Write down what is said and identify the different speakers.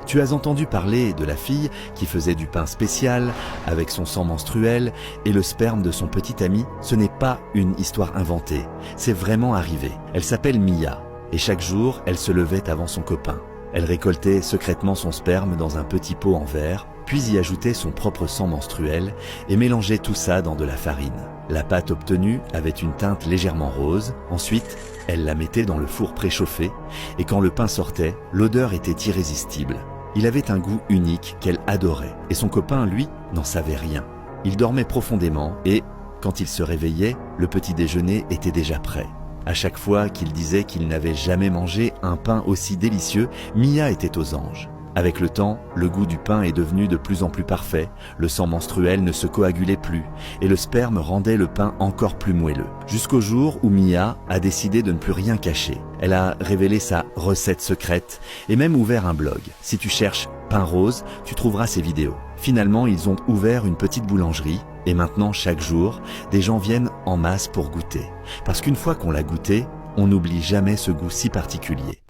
Speaker 1: Tu as entendu parler de la fille qui faisait du pain spécial avec son sang menstruel et le sperme de son petit ami? Ce n'est pas une histoire inventée, c'est vraiment arrivé. Elle s'appelle Mia et chaque jour, elle se levait avant son copain. Elle récoltait secrètement son sperme dans un petit pot en verre, puis y ajoutait son propre sang menstruel et mélangeait tout ça dans de la farine. La pâte obtenue avait une teinte légèrement rose. Ensuite, elle la mettait dans le four préchauffé et quand le pain sortait, l'odeur était irrésistible. Il avait un goût unique qu'elle adorait et son copain, lui, n'en savait rien. Il dormait profondément et, quand il se réveillait, le petit déjeuner était déjà prêt. À chaque fois qu'il disait qu'il n'avait jamais mangé un pain aussi délicieux, Mia était aux anges. Avec le temps, le goût du pain est devenu de plus en plus parfait, le sang menstruel ne se coagulait plus et le sperme rendait le pain encore plus moelleux. Jusqu'au jour où Mia a décidé de ne plus rien cacher. Elle a révélé sa recette secrète et même ouvert un blog. Si tu cherches pain rose, tu trouveras ses vidéos. Finalement, ils ont ouvert une petite boulangerie et maintenant, chaque jour, des gens viennent en masse pour goûter. Parce qu'une fois qu'on l'a goûté, on n'oublie jamais ce goût si particulier.